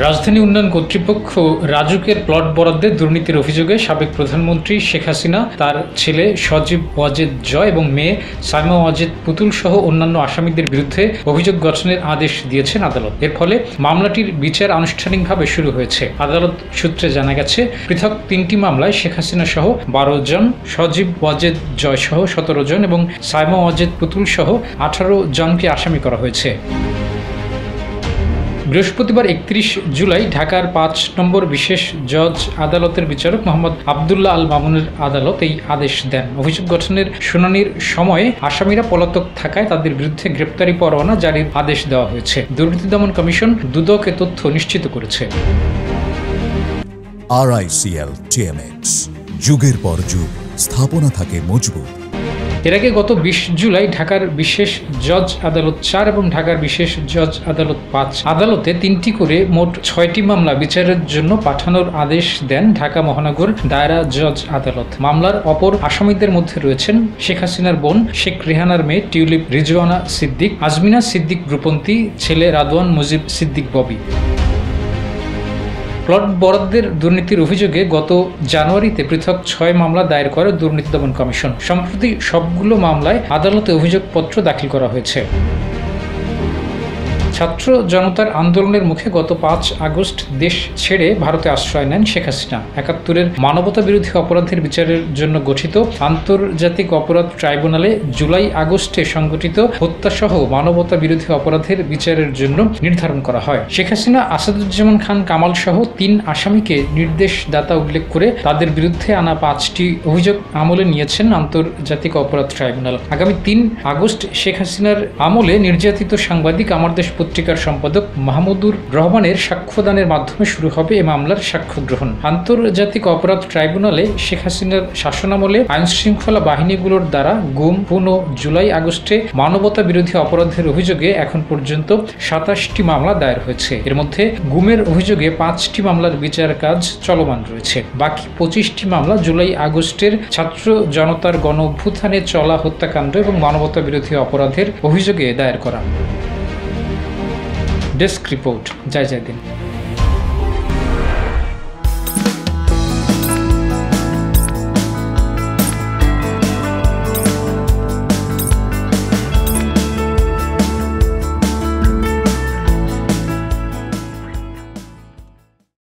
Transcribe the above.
রাজধানী উন্নয়ন কর্তৃপক্ষ রাজুকের প্লট বরাদ্দে দুর্নীতির অভিযোগে সাবেক প্রধানমন্ত্রী শেখ হাসিনা, তার ছেলে সজীব ওয়াজেদ জয় এবং মেয়ে সাইমা ওয়াজেদ পুতুল সহ অন্যান্য আসামিদের বিরুদ্ধে অভিযোগ গঠনের আদেশ দিয়েছেন আদালত। এর ফলে মামলাটির বিচার আনুষ্ঠানিকভাবে শুরু হয়েছে। আদালত সূত্রে জানা গেছে, পৃথক 3টি মামলায় শেখ হাসিনা সহ 12 জন, সজীব ওয়াজেদ জয় সহ 17 জন এবং সাইমা ওয়াজেদ পুতুল সহ 18 জনকে আসামি করা হয়েছে। বৃহস্পতিবার 31 জুলাই ঢাকার 5 নম্বর বিশেষ জজ আদালতের বিচারক মোহাম্মদ আবদুল্লাহ আল মামুনের আদালত এই আদেশ দেন। অভিযোগ গঠনের শুনানির সময়ে আসামিরা পলাতক থাকায় তাদের বিরুদ্ধে গ্রেপ্তারি পরোয়ানা জারির আদেশ দেওয়া হয়েছে। দুর্নীতি দমন কমিশন দুদক এ তথ্য নিশ্চিত করেছে। RICL TMX, যুগের পর যুগ স্থাপনা থাকে মজবুত। এর আগে গত 20 জুলাই ঢাকার বিশেষ জজ আদালত 4 এবং ঢাকার বিশেষ জজ আদালত 5 আদালতে 3টি করে মোট 6টি মামলা বিচারের জন্য পাঠানোর আদেশ দেন ঢাকা মহানগর দায়রা জজ আদালত। মামলার অপর আসামিদের মধ্যে রয়েছেন শেখ হাসিনার বোন শেখ রেহানার মেয়ে টিউলিপ রিজওয়ানা সিদ্দিক, আজমিনা সিদ্দিক রূপন্তী, ছেলে রাদওয়ান মুজিব সিদ্দিক ববি। প্লট বরাদ্দের দুর্নীতির অভিযোগে গত জানুয়ারিতে পৃথক 6 মামলা দায়ের করে দুর্নীতি দমন কমিশন। সম্প্রতি সবগুলো মামলায় আদালতে অভিযোগপত্র দাখিল করা হয়েছে। ছাত্র জনতার আন্দোলনের মুখে গত 5 আগস্ট দেশ ছেড়ে ভারতে আশ্রয় নেন শেখ হাসিনা। 71-এর মানবতা বিরোধী অপরাধের বিচারের জন্য গঠিত আন্তর্জাতিক অপরাধ ট্রাইব্যুনালে জুলাই আগস্টে সংঘটিত হত্যাসহ মানবতা বিরোধী অপরাধের বিচারের জন্য নির্ধারণ করা হয়। শেখ হাসিনা, আসাদুজ্জামান খান কামাল সহ 3 আসামিকে নির্দেশদাতা উল্লেখ করে তাদের বিরুদ্ধে আনা 5টি অভিযোগ আমলে নিয়েছেন আন্তর্জাতিক অপরাধ ট্রাইব্যুনাল। আগামী 3 আগস্ট শেখ হাসিনার আমলে নির্যাতিত সাংবাদিক আমার দেশ পত্রিকার সম্পাদক মাহমুদুর রহমানের সাক্ষ্যদানের মাধ্যমে শুরু হবে এ মামলার সাক্ষ্য গ্রহণ। আন্তর্জাতিক অপরাধ ট্রাইব্যুনালে শেখ হাসিনার শাসনামলে আইনশৃঙ্খলা বাহিনীগুলোর দ্বারা গুম, খুন ও জুলাই আগস্টে মানবতা বিরোধী অপরাধের অভিযোগে এখন পর্যন্ত 27টি মামলা দায়ের হয়েছে। এর মধ্যে গুমের অভিযোগে 5টি মামলার বিচার কাজ চলমান রয়েছে। বাকি 25টি মামলা জুলাই আগস্টের ছাত্র জনতার গণ অভ্যুত্থানে চলা হত্যাকাণ্ড এবং মানবতা বিরোধী অপরাধের অভিযোগে দায়ের করা। ডেস্ক রিপোর্ট, জয় জয় দিন।